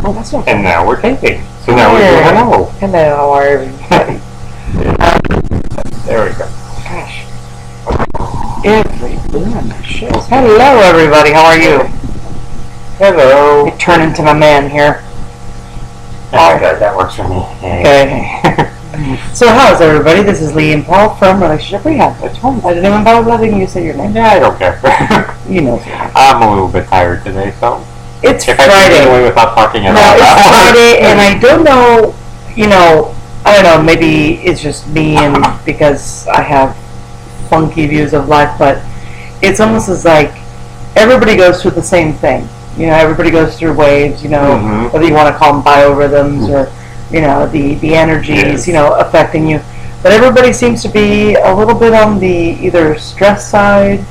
Oh, that's not And now we're taping. So now we're doing hello. Hello, how are everybody? There we go. Gosh. Hello, everybody. How are you? Hello. You turn into my man here. That works for me. Okay. So how's everybody? This is Lee and Paul from Relationship Rehab. That's fine. I didn't even bother letting you say your name. Yeah, I don't care. You know. I'm a little bit tired today, so It's if Friday. I can get away without talking at all. No, it's Friday, and I don't know. I don't know. Maybe it's just me, and because I have funky views of life, but it's almost as like everybody goes through the same thing. Everybody goes through waves. Whether you want to call them biorhythms or the energies, affecting you. But everybody seems to be a little bit on the either stress side,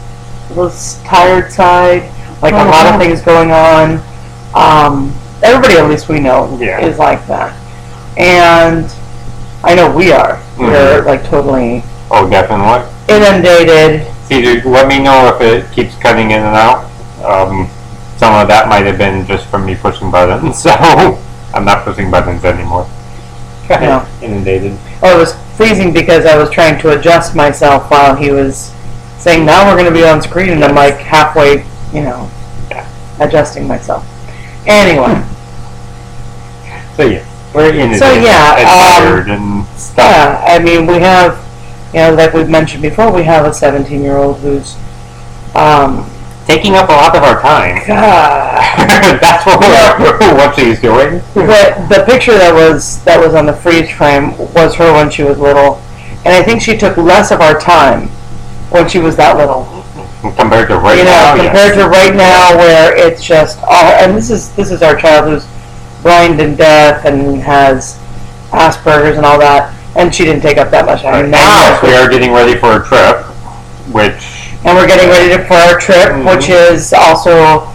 a little tired side, like a lot of things going on. Everybody, at least we know, is like that. And I know we are. We're like totally definitely inundated. See, let me know if it keeps cutting in and out. Some of that might have been just from me pushing buttons, so I'm not pushing buttons anymore. No. Inundated. Oh, it was freezing because I was trying to adjust myself while he was saying, now we're going to be on screen, and I'm like halfway, adjusting myself. Anyway. So yeah, we're inundated and tired and stuff. Yeah, I mean, we have, like we've mentioned before, we have a 17-year-old who's taking up a lot of our time. That's what she's doing. The picture that was on the freeze frame was her when she was little, and I think she took less of our time when she was that little. Compared to right now. Compared to right now, where it's just all. And this is our child who's blind and deaf and has Asperger's and all that, and she didn't take up that much time. Now we are getting ready for a trip, and we're getting ready for our trip, which is also,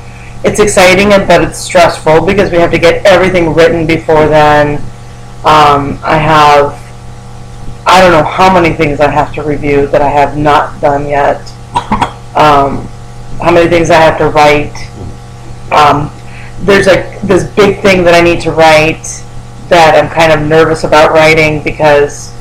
it's exciting, but it's stressful because we have to get everything written before then. I don't know how many things I have to review that I have not done yet. How many things I have to write. There's this big thing that I need to write that I'm kind of nervous about writing because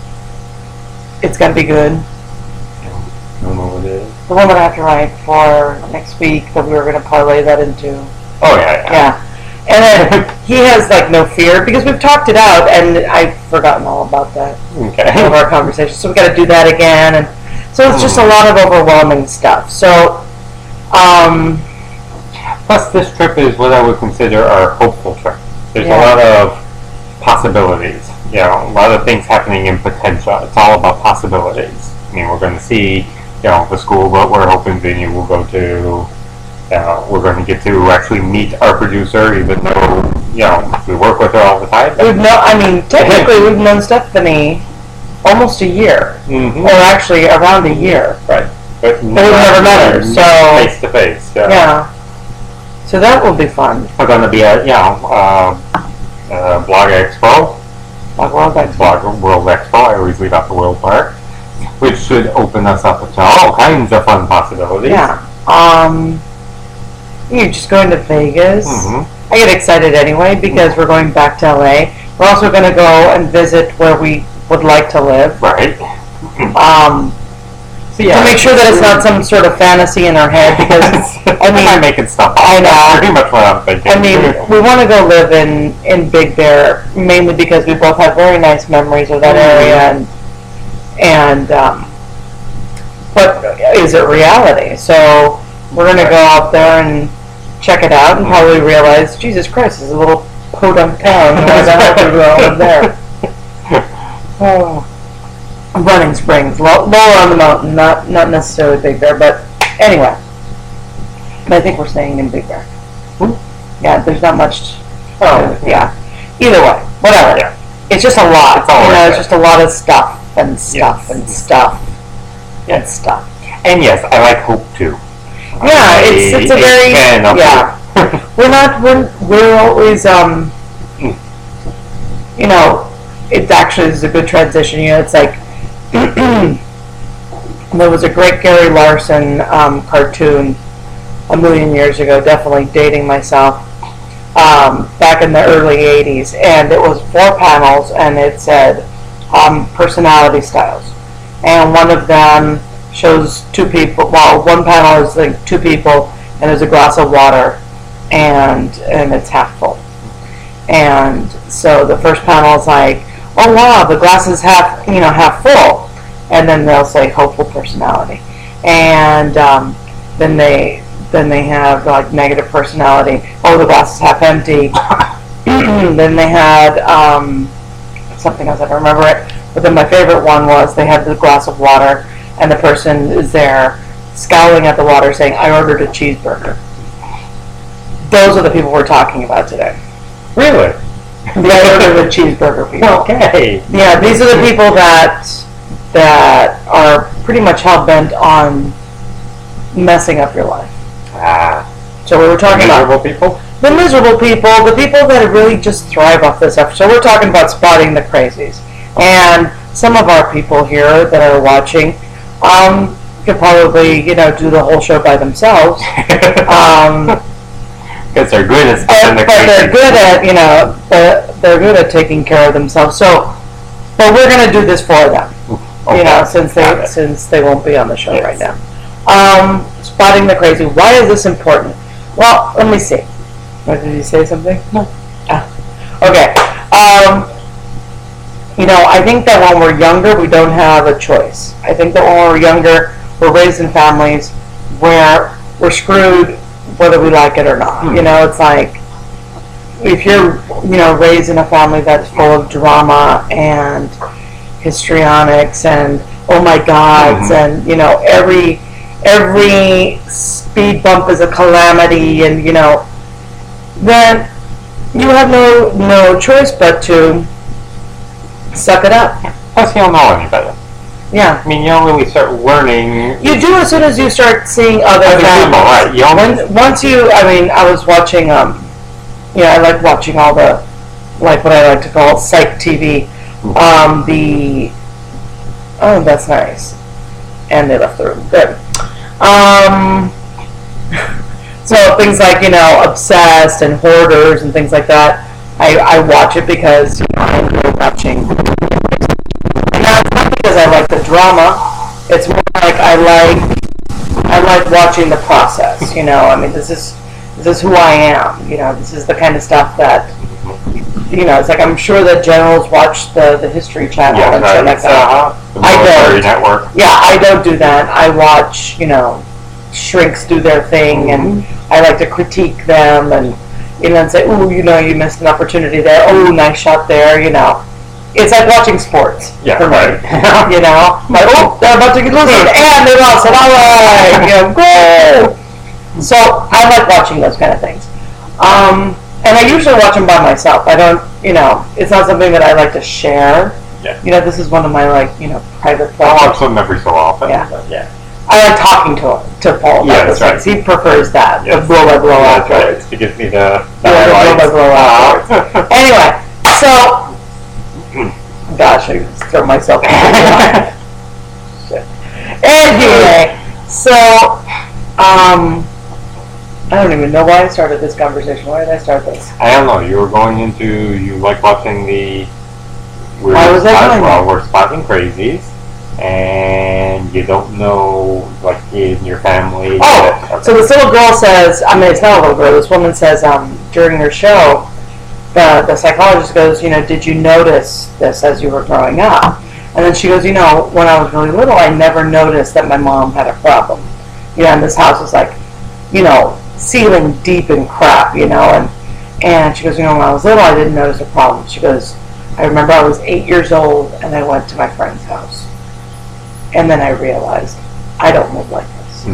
it's got to be good. I don't know what it is. The one that I have to write for next week that we were going to parlay that into. Oh, yeah. And then he has no fear because we've talked it out, and I've forgotten all about that. Okay. All of our conversations. So we got to do that again, and so it's just a lot of overwhelming stuff. So, plus this trip is what I would consider our hopeful trip. There's a lot of possibilities. A lot of things happening in potential. It's all about possibilities. I mean, we're going to see, the school that we're hoping Vinny will go to. We're going to get to actually meet our producer, even though, we work with her all the time. Technically we've known Stephanie almost a year. Or actually around a year. Right. But we've never met her, so... Face to face, Yeah. So that will be fun. We're going to be at, Blog Expo. Blog World Expo. I always leave out the world part. Which should open us up to all kinds of fun possibilities. Yeah. You're just going to Vegas. I get excited anyway because we're going back to LA. We're also going to go and visit where we would like to live. Right. To make sure that it's not some sort of fantasy in our head because I'm making stuff up. I know. That's pretty much what I'm thinking. We want to go live in Big Bear mainly because we both have very nice memories of that area but is it reality? So we're going to go out there and check it out and probably realize, Jesus Christ, this is a little podunk town. Why the hell did we all live there? Running Springs, lower on the mountain, not necessarily Big Bear, but anyway. But I think we're staying in Big Bear. Yeah, there's not much. Yeah. Either way, whatever. Yeah. It's just a lot. It's just a lot of stuff and stuff and stuff and stuff. And yes, I like hope too. Yeah, it's a very we're always it actually is a good transition. It's like there was a great Gary Larson cartoon a million years ago, definitely dating myself, back in the early 80s, and it was 4 panels, and it said personality styles. And one of them shows 2 people, well, one panel is like 2 people, and there's a glass of water, and it's half full. And so the first panel is like, oh wow, the glass is half full, and then they'll say hopeful personality, and then they have like negative personality. Oh, the glass is half empty. Then they had something else, I don't remember it. But then my favorite one was they had the glass of water, and the person is there scowling at the water, saying, "I ordered a cheeseburger." Those are the people we're talking about today. Really? I ordered a cheeseburger people. Okay. Yeah, these are the people that are pretty much hell-bent on messing up your life. So we were talking about miserable people? The miserable people, the people that really just thrive off this stuff. So we're talking about spotting the crazies. And some of our people here that are watching could probably, do the whole show by themselves. Because they're good at spotting the crazies. But they're good at, they're good at taking care of themselves. So, but we're going to do this for them. Okay. Since they won't be on the show right now. Spotting the crazy. Why is this important? Well, let me see. What, did you say something? No. Okay. I think that when we're younger, we don't have a choice. I think that when we're younger, we're raised in families where we're screwed whether we like it or not. It's like if you're, raised in a family that's full of drama and histrionics and oh my gods, and every speed bump is a calamity, and then you have no choice but to suck it up. Plus, you don't know any better. Yeah. I mean, you don't really start learning. You do as soon as you start seeing other people, right? I was watching, I like watching all the, like what I like to call psych TV. Oh, that's nice. And they left the room. Good. So things like, Obsessed and Hoarders and things like that, I watch it because I enjoy watching. And that's not because I like the drama. It's more like I like watching the process. This is who I am. This is the kind of stuff that it's like I'm sure that generals watch the History Channel and stuff like that. The military network. Yeah, I don't do that. I watch, shrinks do their thing, and I like to critique them and say, "Ooh, you missed an opportunity there. Oh, nice shot there." It's like watching sports for me. Right. Like, oh, they're about to get lose it, and they lost it. All right, go. So I like watching those kind of things. And I usually watch them by myself. I don't, it's not something that I like to share. Yeah. This is one of my, private projects. I watch them every so often. Yeah. But yeah. I like talking to Paul about those things. He prefers that, the blow by blow afterwards. Right. He gives me the blow by blow afterwards. Anyway, so, gosh, I just throw myself in the shit. Anyway, so, I don't even know why I started this conversation. Why did I start this? I don't know. You were going into, you like watching the... Why was I doing that? We're spotting crazies, and you don't know, like, in your family... So this little girl says, it's not a little girl, this woman says, during her show, the psychologist goes, did you notice this as you were growing up? And then she goes, when I was really little, I never noticed that my mom had a problem. And this house was like, ceiling deep in crap, and she goes, when I was little, I didn't notice a problem. She goes, I remember I was 8 years old, and I went to my friend's house, and then I realized I don't live like this.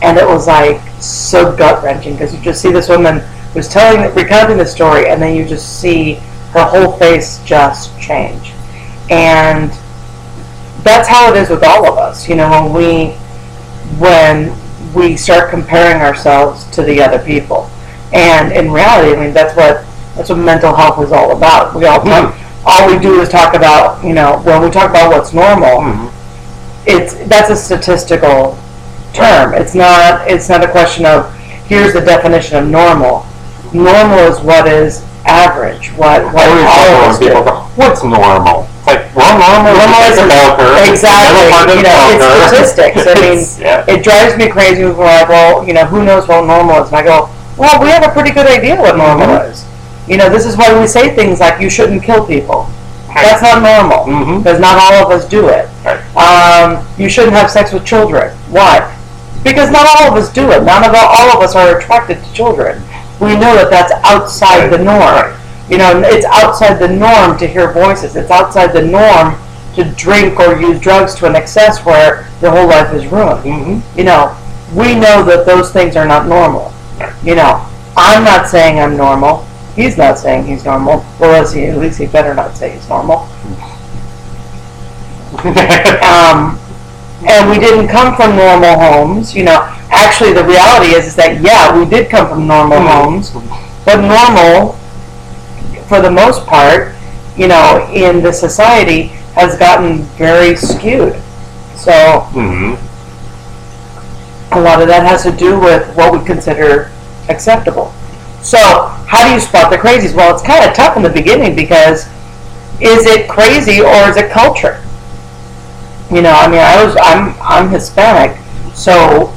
And it was like so gut-wrenching, because you just see this woman who's recounting the story, and then you just see her whole face just change. And that's how it is with all of us, when we start comparing ourselves to the other people. And in reality, that's what mental health is all about. We all we do is talk about, when we talk about what's normal, that's a statistical term. It's not a question of here's the definition of normal. normal is what is average, what I always all wonder of when us people do. go, what's normal? It's like, well, normal is a bell curve. Exactly. You know, it's statistics. I mean, it drives me crazy when we're like, well, you know, who knows what normal is? And I go, well, we have a pretty good idea what normal is. You know, this is why we say things like, you shouldn't kill people. That's not normal, because not all of us do it. You shouldn't have sex with children. Why? Because not all of us do it. All of us are attracted to children. We know that that's outside the norm. You know, it's outside the norm to hear voices. It's outside the norm to drink or use drugs to an excess where your whole life is ruined. You know, we know that those things are not normal. You know, I'm not saying I'm normal. He's not saying he's normal. Well, at least he better not say he's normal. And we didn't come from normal homes. You know, actually the reality is that, yeah, we did come from normal homes. But normal, for the most part, you know, in the society has gotten very skewed. So a lot of that has to do with what we consider acceptable. So how do you spot the crazies? Well, it's kind of tough in the beginning because is it crazy or is it culture? You know, I mean, I'm Hispanic, so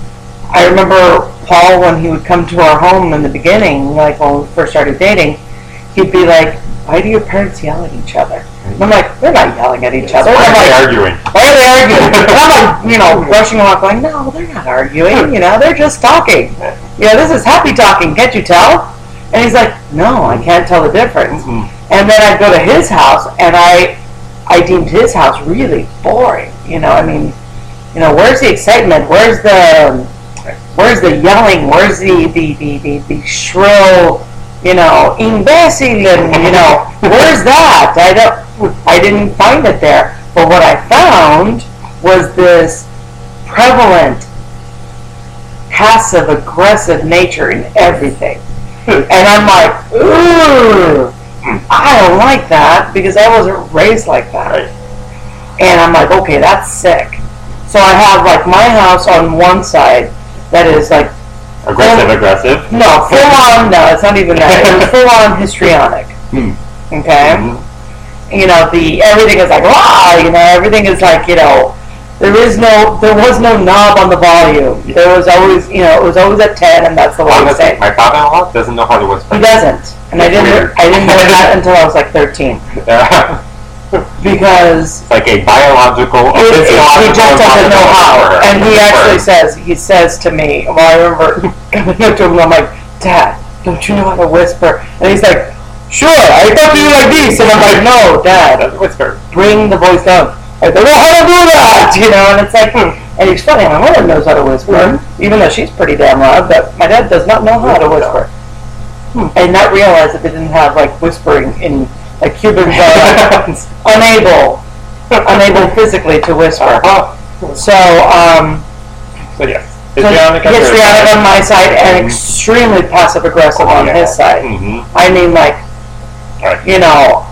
I remember Paul when he would come to our home in the beginning, like when we first started dating, he'd be like, "Why do your parents yell at each other?" And I'm like, "They're not yelling at each other. Why are they arguing? Why are they arguing?" And I'm like, you know, brushing them off, going, "No, they're not arguing. You know, they're just talking. You know, this is happy talking. Can't you tell?" And he's like, "No, I can't tell the difference." And then I'd go to his house, and I deemed his house really boring. You know, I mean, you know, where's the excitement? Where's the yelling? Where's the shrill, you know, imbecile, and you know, where's that? I didn't find it there. But what I found was this prevalent passive aggressive nature in everything. And I'm like, ooh, I don't like that because I wasn't raised like that. And I'm like, okay, that's sick. So I have like my house on one side that is like aggressive. No, full on. No, it's not even that. It was full on histrionic. Okay. You know, everything is like wow. You know, everything is like, you know, there was no knob on the volume. There was always, you know, it was always at 10, and that's the way to say. My father-in-law doesn't know how to whisper. He doesn't, and I didn't know that until I was like 13. Because it's like a biological, he just doesn't know how. And he actually says to me, well, I remember coming up to him, I'm like, "Dad, don't you know how to whisper?" And he's like, "Sure, I talk to you like this." And I'm like, "No, Dad, whisper. Bring the voice down." I don't know how to do that, you know. And it's like, and he's funny. My mother knows how to whisper, even though she's pretty damn loud. But my dad does not know how to whisper, and not realize that they didn't have like whispering in. Like Cubans are unable physically to whisper. So yes, histrionic on my side and extremely passive aggressive on his side. I mean, like, you know,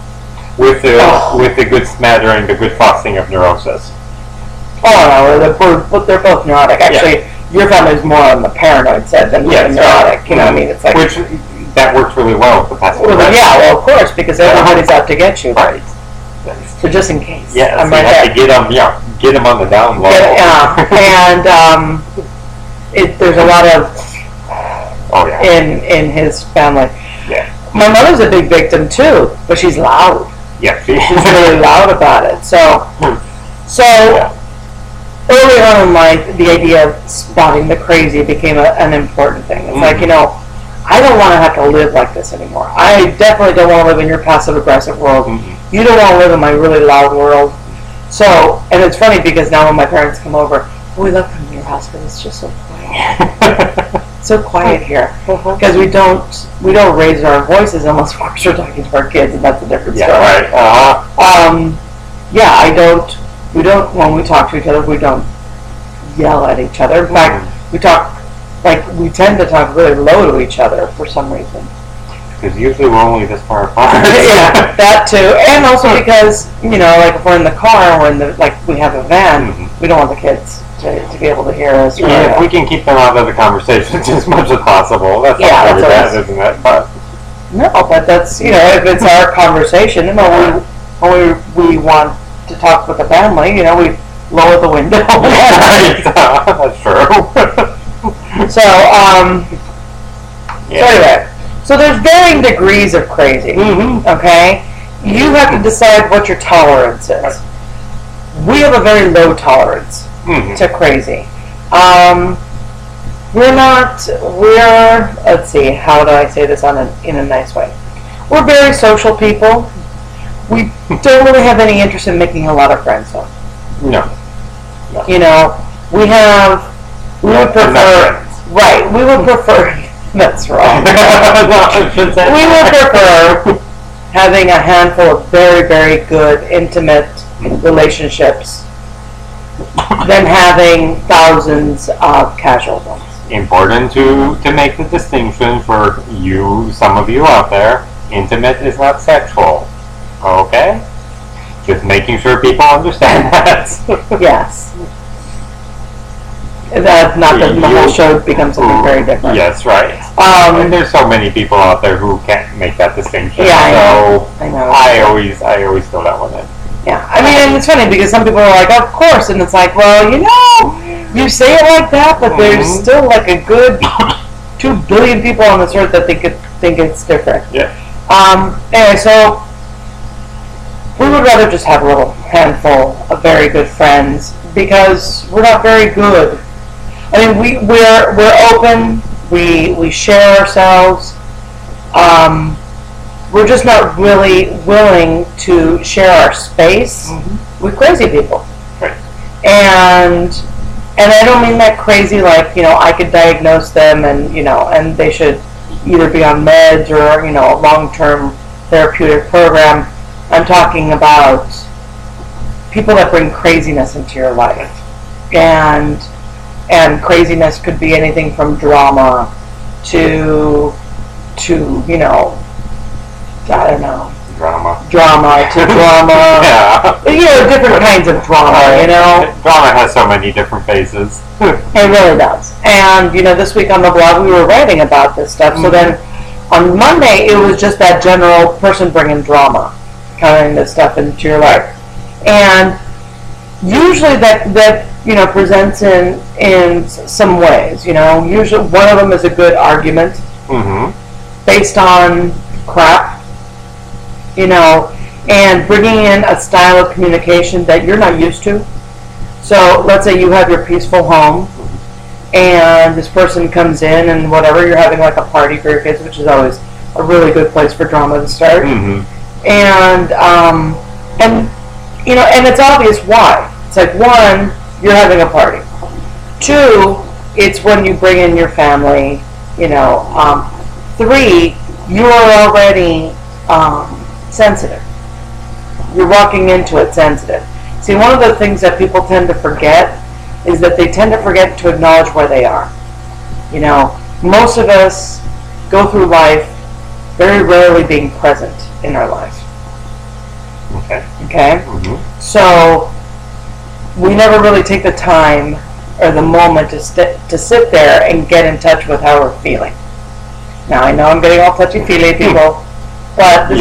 with the good smattering, the good frosting of neurosis. Oh no, they're both neurotic. Actually, your family's more on the paranoid side than neurotic. You know, what I mean, it's like that works really well with the passive aggressive. Yeah, well, of course, because everybody's out to get you. Right. So just in case. Yeah, so you have to get them on the down low. And there's a lot of in his family. Yeah. My mother's a big victim too, but she's loud. Yeah, she's really loud about it. So early on in life, the idea of spotting the crazy became an important thing. It's like, you know, I don't want to have to live like this anymore. I definitely don't want to live in your passive-aggressive world. You don't want to live in my really loud world. So, and it's funny because now when my parents come over, we love coming to your house because it's just so quiet. So quiet here. Because we don't raise our voices unless we're talking to our kids, and that's a different story. Right. We don't, when we talk to each other, we don't yell at each other. In fact, we tend to talk really low to each other for some reason. Because usually we're only this far apart. Yeah, that too. And also because, you know, like if we're in the car and we have a van, we don't want the kids to be able to hear us. Yeah, if we can keep them out of the conversations as much as possible. That's not very bad, isn't it? But No, but that's, if it's our conversation, when we want to talk with the family, we lower the window. That's true. So, so anyway, so there's varying degrees of crazy, okay? You have to decide what your tolerance is. We have a very low tolerance to crazy. Let's see, how do I say this in a nice way? We're very social people. We don't really have any interest in making a lot of friends, though. No. We would prefer, right, we would prefer, that's wrong. We would prefer having a handful of very, very good, intimate relationships than having thousands of casual ones. Important to make the distinction for some of you out there. Intimate is not sexual. Okay? Just making sure people understand that. Yes. Not that the whole show becomes something very different. Yes, right. And there's so many people out there who can't make that distinction. Yeah, I know. I always throw that one in. Yeah, and it's funny because some people are like, of course, and it's like, well, you say it like that, but there's still like a good 2 billion people on this earth that think it's different. Yeah. Anyway, so we would rather just have a little handful of very good friends because we're not very good. I mean, we're open. We share ourselves. We're just not really willing to share our space with crazy people. Right. And I don't mean that crazy like, I could diagnose them and they should either be on meds or, a long-term therapeutic program. I'm talking about people that bring craziness into your life. And craziness could be anything from drama to I don't know. Drama to drama. Yeah. Different kinds of drama, Drama has so many different phases. It really does. And, this week on the blog we were writing about this stuff. So then on Monday it was just that general person bringing drama, kind of this stuff into your life. And usually that presents in some ways. Usually one of them is a good argument based on crap. And bringing in a style of communication that you're not used to. So let's say you have your peaceful home and this person comes in and whatever, you're having like a party for your kids, which is always a really good place for drama to start. And it's obvious why. It's like, 1, you're having a party. 2, it's when you bring in your family. 3, you are already sensitive. You're walking into it sensitive. See, one of the things that people tend to forget is that they tend to forget to acknowledge where they are. Most of us go through life very rarely being present in our life. Okay? So we never really take the time or the moment to sit there and get in touch with how we're feeling. Now, I know I'm getting all touchy-feely, people, but this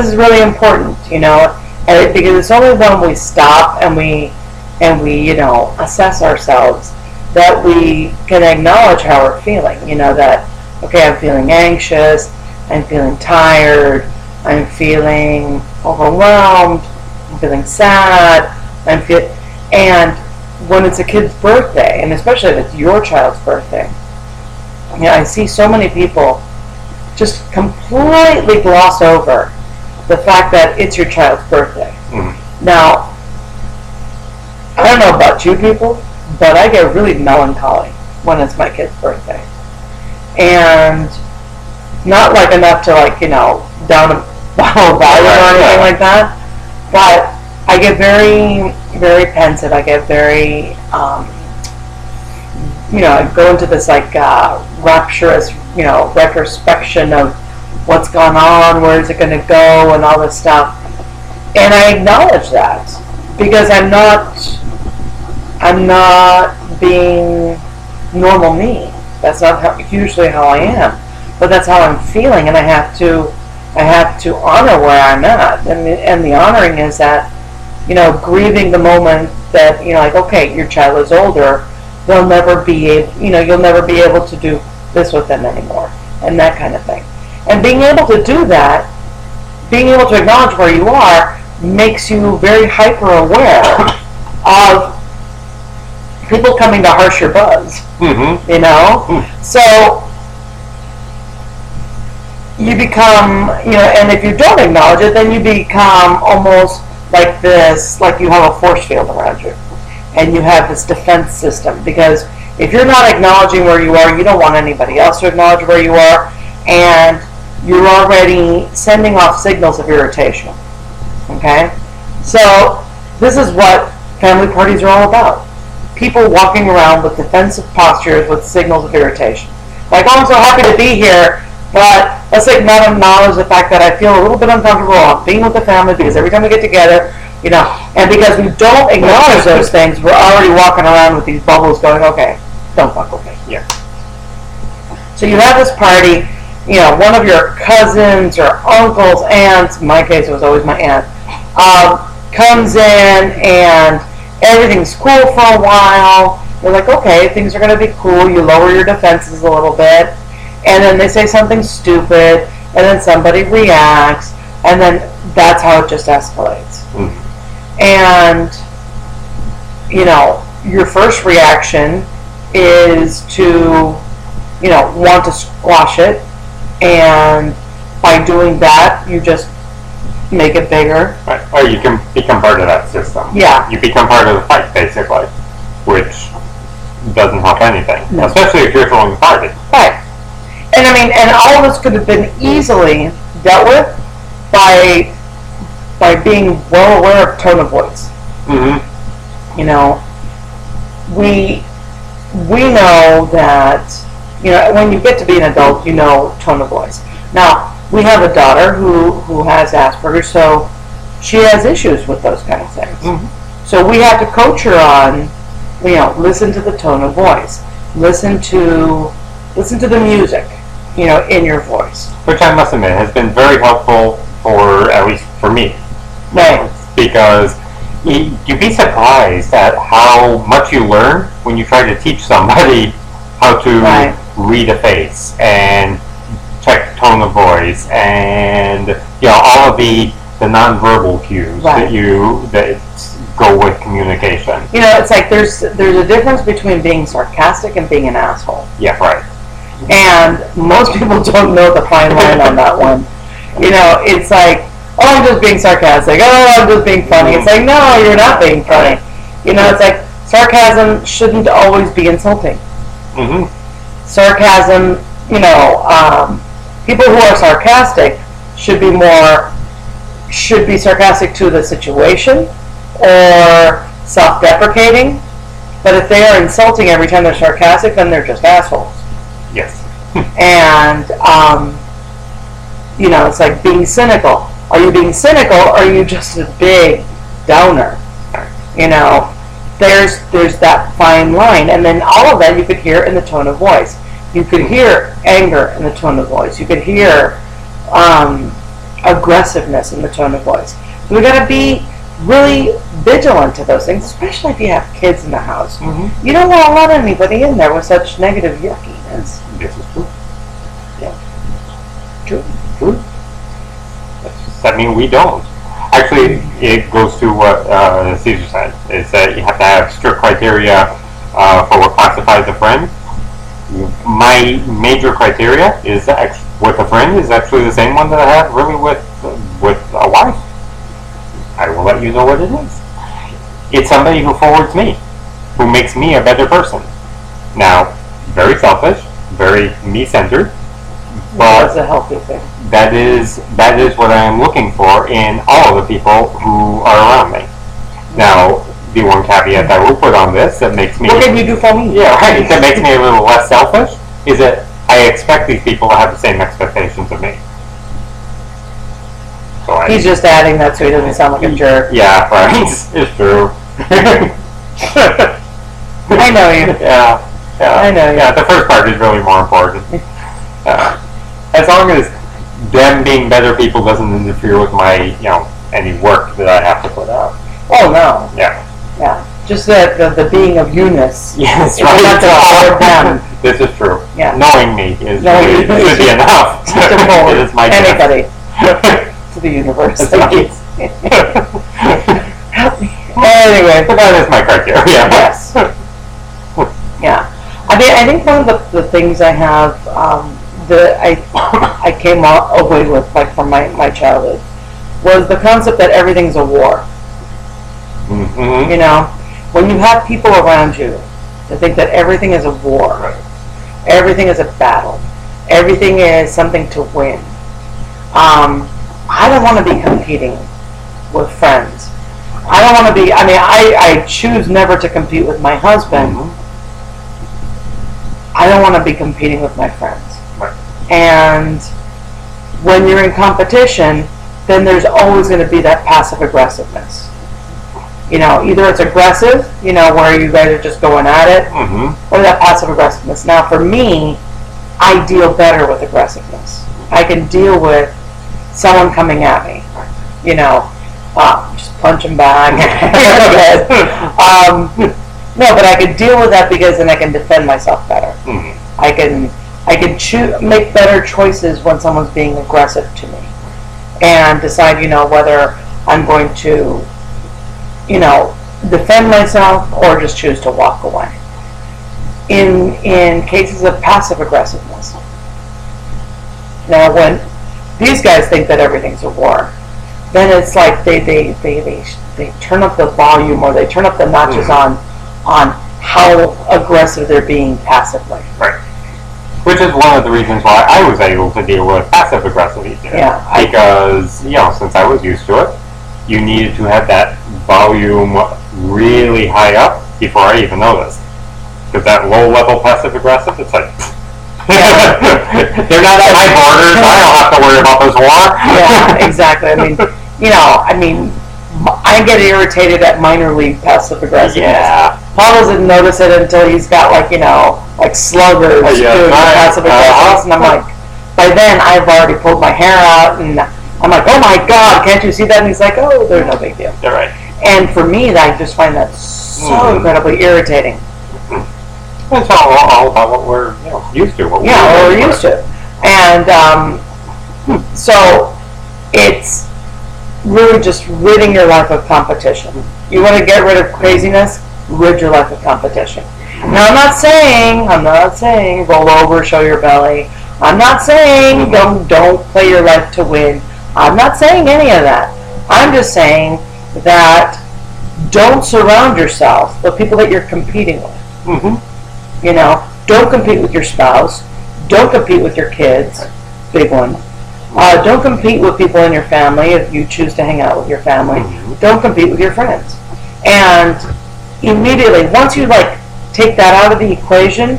is really important, because it's only when we stop and we assess ourselves that we can acknowledge how we're feeling. That, okay, I'm feeling anxious, I'm feeling tired, I'm feeling overwhelmed, I'm feeling sad, and when it's a kid's birthday, and especially if it's your child's birthday, I see so many people just completely gloss over the fact that it's your child's birthday. Now, I don't know about you people, but I get really melancholy when it's my kid's birthday. And not like enough to down a bottle of vodka or anything like that, but I get very, very pensive. I get very, I go into this rapturous, retrospection of what's gone on, where is it going to go, and all this stuff. And I acknowledge that because I'm not being normal me. That's not usually how I am. but that's how I'm feeling, and I have to honor where I'm at, and the honoring is that, grieving the moment that, like, okay, your child is older, they'll never be able, you'll never be able to do this with them anymore, and that kind of thing. And being able to do that, being able to acknowledge where you are, makes you very hyper aware of people coming to harsh your buzz. So you become, and if you don't acknowledge it, then you become almost like this, like you have a force field around you, and you have this defense system, because if you're not acknowledging where you are, you don't want anybody else to acknowledge where you are, and you're already sending off signals of irritation. Okay? So this is what family parties are all about. People walking around with defensive postures with signals of irritation. Like, oh, I'm so happy to be here, but let's not acknowledge the fact that I feel a little bit uncomfortable being with the family, because every time we get together, and because we don't acknowledge those things, we're already walking around with these bubbles going, okay, don't fuck with me. Yeah. So you have this party, one of your cousins or uncles, aunts, in my case it was always my aunt, comes in and everything's cool for a while. You're like, okay, things are going to be cool. You lower your defenses a little bit, and then they say something stupid, and then somebody reacts, and then that's how it just escalates. And, your first reaction is to, want to squash it, and by doing that, you just make it bigger. Right. Or you can become part of that system. Yeah. You become part of the fight, basically, which doesn't help anything, No. especially if you're throwing the party. Right. And and all of this could have been easily dealt with by being well aware of tone of voice. We know that, when you get to be an adult, tone of voice. Now, we have a daughter who has Asperger's, so she has issues with those kind of things. So we have to coach her on, listen to the tone of voice, listen to the music, in your voice. Which I must admit has been very helpful at least for me. Right. Because you'd be surprised at how much you learn when you try to teach somebody how to read a face and check tone of voice and all of the nonverbal cues that go with communication. It's like there's a difference between being sarcastic and being an asshole. Yeah, right. And most people don't know the fine line on that one. It's like, oh, I'm just being sarcastic. Oh, I'm just being funny. It's like, no, you're not being funny. It's like sarcasm shouldn't always be insulting. Sarcasm, people who are sarcastic should be sarcastic to the situation or self-deprecating. But if they are insulting every time they're sarcastic, then they're just assholes. Yes. And it's like being cynical. Are you being cynical, or are you just a big downer? There's that fine line, and then all of that you could hear in the tone of voice. You could hear anger in the tone of voice. You could hear aggressiveness in the tone of voice. So we got to be really vigilant to those things, especially if you have kids in the house. You don't want to let anybody in there with such negative yuckiness. This is true. Yeah. True. We don't. Actually, it goes to what Caesar said, is that you have to have strict criteria for what classifies a friend. My major criteria is that with a friend is actually the same one that I have really with a wife. I will let you know what it is. It's somebody who forwards me, who makes me a better person. Now, very selfish, very me-centered, but that's a healthy thing. That is what I am looking for in all of the people who are around me. Now, the one caveat I will put on this that makes me... What can you do for me? Yeah, right. That makes me a little less selfish is that I expect these people to have the same expectations of me. So He's just adding that so he doesn't sound like a jerk. Yeah, right. It's true. I know you. Yeah. I know you. Yeah, the first part is really more important. as long as them being better people doesn't interfere with my, any work that I have to put out. Oh no. Yeah. Yeah. Just the being of you-ness. Yes, If you have to forward them. This is true. Yeah. Knowing me should be enough. It is my anybody to the universe. Right. Anyway, but that is my criteria. Yes. Yeah. I mean, I think one of the things I have that I came away with, like from my childhood, was the concept that everything's a war. Mm-hmm. You know, when you have people around you that think that everything is a war, Right. everything is a battle, everything is something to win. I don't want to be competing with friends. I don't want to be. I mean, I choose never to compete with my husband. Mm-hmm. I don't want to be competing with my friends. Right. And when you're in competition, then there's always going to be that passive aggressiveness. You know, either it's aggressive, where you guys are just going at it, Mm-hmm. or that passive aggressiveness. Now, for me, I deal better with aggressiveness. I can deal with someone coming at me, just punch them back. No, but I can deal with that because then I can defend myself better. Mm-hmm. I can make better choices when someone's being aggressive to me, and decide, whether I'm going to, defend myself or just choose to walk away. In cases of passive aggressiveness, now when these guys think that everything's a war, then it's like they turn up the volume, or they turn up the notches on how aggressive they're being passively. Right. Which is one of the reasons why I was able to deal with passive aggressivity. Yeah. Because, since I was used to it, you needed to have that volume really high up before I even noticed. Because that low level passive aggressive, it's like, they're not at my borders, I don't have to worry about this war. Yeah, exactly. I mean, I get irritated at minor league passive aggressiveness. Yeah. Paul doesn't notice it until he's got like sluggers doing passive aggressiveness, and I'm like, by then I've already pulled my hair out, and I'm like, oh my God, can't you see that? And he's like, oh, there's no big deal. You're right. And for me, I just find that so incredibly irritating. It's all about what we're used to. What we're used to. And so it's really just ridding your life of competition. You want to get rid of craziness? Rid your life of competition. Now, I'm not saying roll over, show your belly. I'm not saying don't play your life to win. I'm not saying any of that. I'm just saying that don't surround yourself with people that you're competing with. Mm-hmm. Don't compete with your spouse. Don't compete with your kids. Big one. Don't compete with people in your family if you choose to hang out with your family. Mm-hmm. Don't compete with your friends. And immediately, once you take that out of the equation,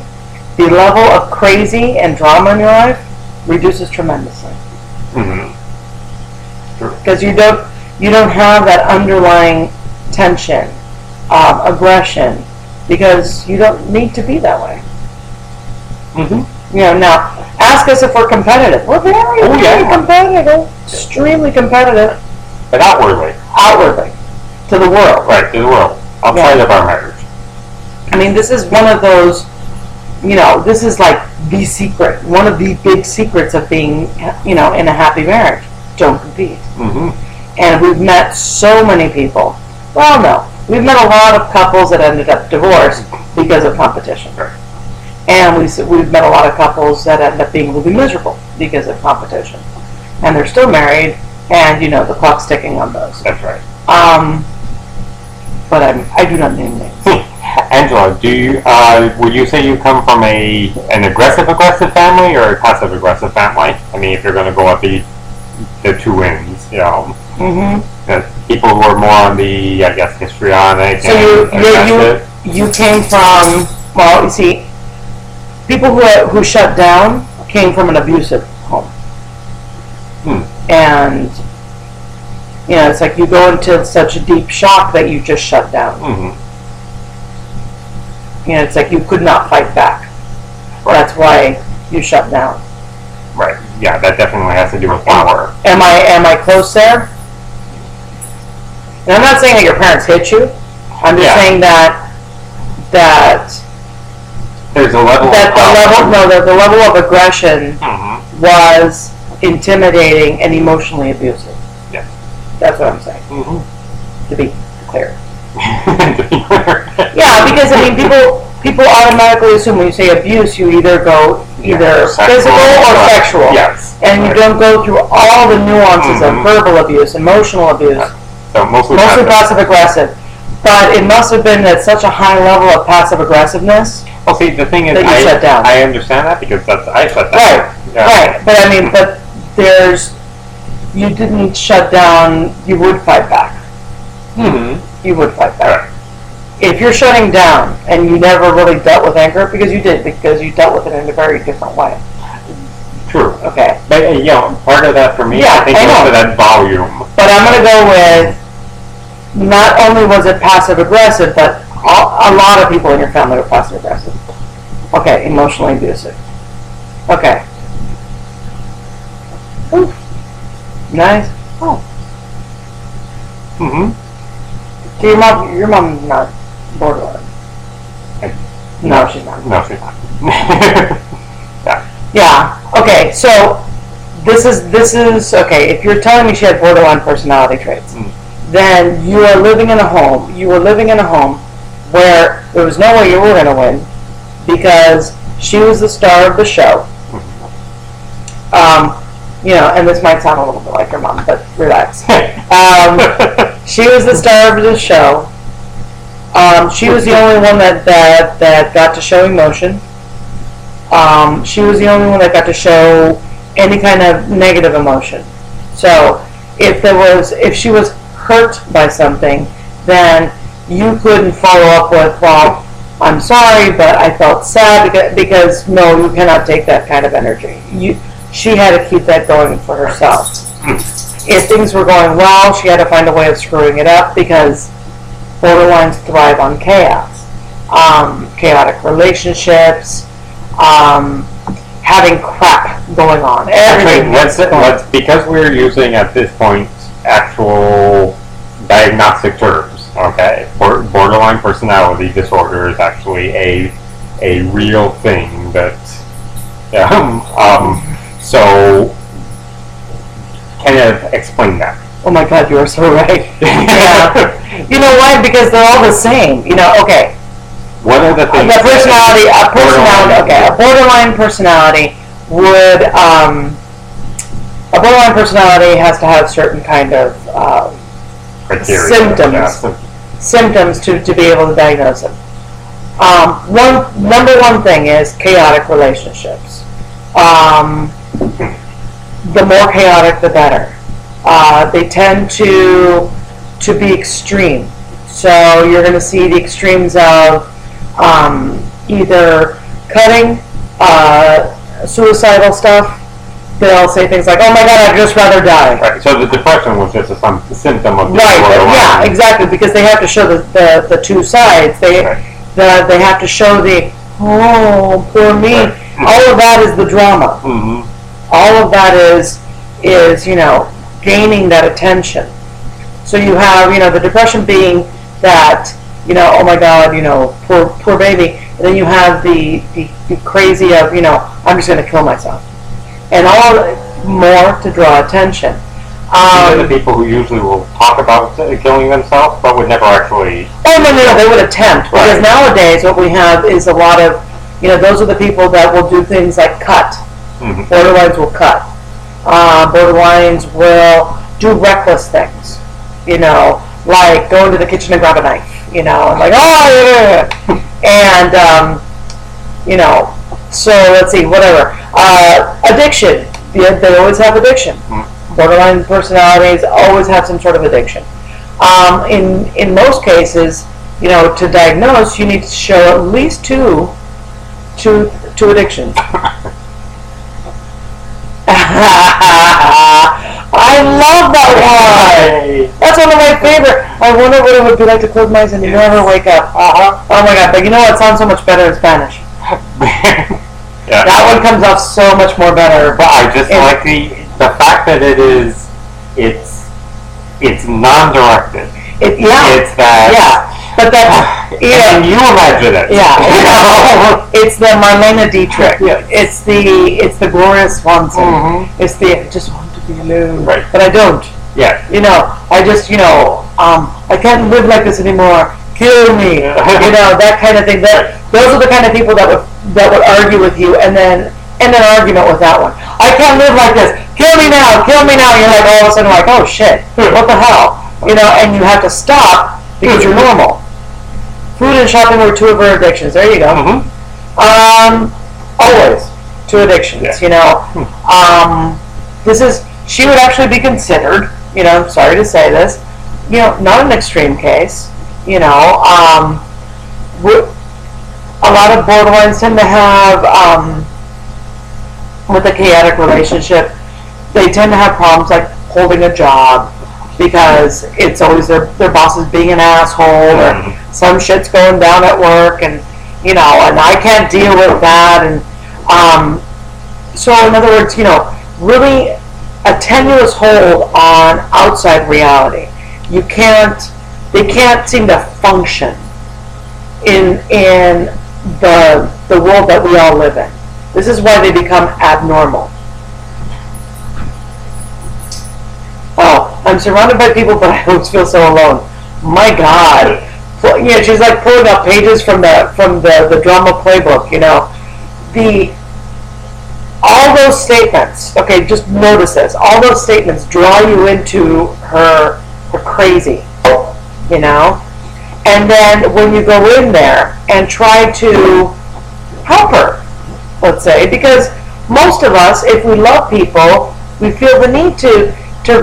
the level of crazy and drama in your life reduces tremendously. Mm-hmm. Because you don't have that underlying tension, aggression, because you don't need to be that way. Mm-hmm. Now, ask us if we're competitive. We're very competitive. Extremely competitive. But outwardly. Outwardly. To the world. Right, to the world. Outside of our marriage. I mean, this is one of those, this is like the secret. One of the big secrets of being, in a happy marriage. Don't compete. Mm-hmm. And we've met so many people. Well, no. We've met a lot of couples that ended up divorced because of competition. Right. And we've met a lot of couples that end up being really miserable because of competition. And they're still married, and, the clock's ticking on those. That's right. But I do not name names. Angela, would you say you come from an aggressive family or a passive aggressive family? I mean, if you're going to go at the two ends, Mm-hmm. People who are more on the, I guess, histrionic. So you came from, well, you see, people who shut down came from an abusive home. And it's like you go into such a deep shock that you just shut down. Mm-hmm. It's like you could not fight back. Right. That's why you shut down. Right. yeah, that definitely has to do with power. Am I close there? And I'm not saying that your parents hit you. I'm just saying that there's a level the level of aggression was intimidating and emotionally abusive. Yes. That's what I'm saying. To be clear. Yeah, because I mean, people automatically assume when you say abuse, you either go either physical or sexual. Yes. And you don't go through all the nuances of verbal abuse, emotional abuse. So mostly passive aggressive. But it must have been at such a high level of passive aggressiveness. Well, see, the thing is, shut down. I understand that because I shut down. Right. But I mean, you didn't shut down. You would fight back. You would fight back. Right. If you're shutting down and you never really dealt with anger, because you dealt with it in a very different way. True. Okay. But part of that for me, I think was that volume. But I'm going to go with, not only was it passive aggressive, but a lot of people in your family were passive aggressive. Okay, emotionally abusive. Okay. Ooh. Nice. Oh. So your mom's not borderline. No, she's not. No, she's not. Yeah. Okay. So this is okay. If you're telling me she had borderline personality traits, then you are living in a home. You were living in a home where there was no way you were going to win because she was the star of the show. And this might sound a little bit like her mom, but relax. She was the star of the show. She was the only one that got to show emotion. She was the only one that got to show any kind of negative emotion. So if she was hurt by something, then you couldn't follow up with, well, I'm sorry, but I felt sad because no, you cannot take that kind of energy. She had to keep that going for herself. If things were going well, she had to find a way of screwing it up because borderlines thrive on chaos. Chaotic relationships, having crap going on. Everything. Because we're using at this point actual diagnostic terms. Okay, borderline personality disorder is actually a real thing that. So, kind of explain that. Oh my God, you are so right. Yeah. You know why? Because they're all the same. Okay. What are the things? A borderline personality would. A borderline personality has to have certain kind of symptoms to be able to diagnose it. Number one thing is chaotic relationships. The more chaotic, the better. They tend to be extreme. So you're going to see the extremes of either cutting, suicidal stuff. They'll say things like, "Oh my God, I'd just rather die." Right. So the depression was just a symptom of the yeah, exactly. Because they have to show the two sides. They have to show oh, poor me. Right. All of that is the drama. All of that is gaining that attention. So you have the depression being that oh my God, poor baby, and then you have the crazy of I'm just going to kill myself, and all more to draw attention. These are the people who usually will talk about killing themselves, but would never actually. Oh no, they would attempt because nowadays what we have is a lot of those are the people that will do things like cut. Borderlines will cut. Borderlines will do reckless things. Like go into the kitchen and grab a knife. And like and so let's see, whatever. Addiction. They always have addiction. Borderline personalities always have some sort of addiction. In most cases, to diagnose, you need to show at least two addictions. I love that one. That's one of my favorite. I wonder what it would be like to close my eyes and never wake up. Oh my God! But you know what? It sounds so much better in Spanish. Yeah. That one comes off so much more better. But I just like the fact that it's non-directed. It's that. Yeah. But that, and you imagine it. Yeah. It's the Marlene Dietrich. Yeah. It's the Gloria Swanson. Mm-hmm. It's the I just want to be alone. Right. But I don't. Yeah. I just, I can't live like this anymore. Kill me. That kind of thing. Those are the kind of people that would argue with you and then end an argument with that one. I can't live like this. Kill me now. Kill me now. You're like all of a sudden like, oh shit. What the hell? And you have to stop because you're normal. Food and shopping were two of her addictions. There you go. Mm-hmm. Always two addictions. Yeah. She would actually be considered. Sorry to say this. Not an extreme case. A lot of borderlines tend to have, with a chaotic relationship, they tend to have problems like holding a job because it's always their boss is being an asshole or some shit's going down at work and and I can't deal with that and so in other words, really a tenuous hold on outside reality. They can't seem to function in the world that we all live in. This is why they become abnormal. Oh, I'm surrounded by people, but I always feel so alone. My God. She's like pulling up pages from the drama playbook, all those statements, okay, just notice this, all those statements draw you into her crazy, and then when you go in there and try to help her, let's say, because most of us, if we love people, we feel the need to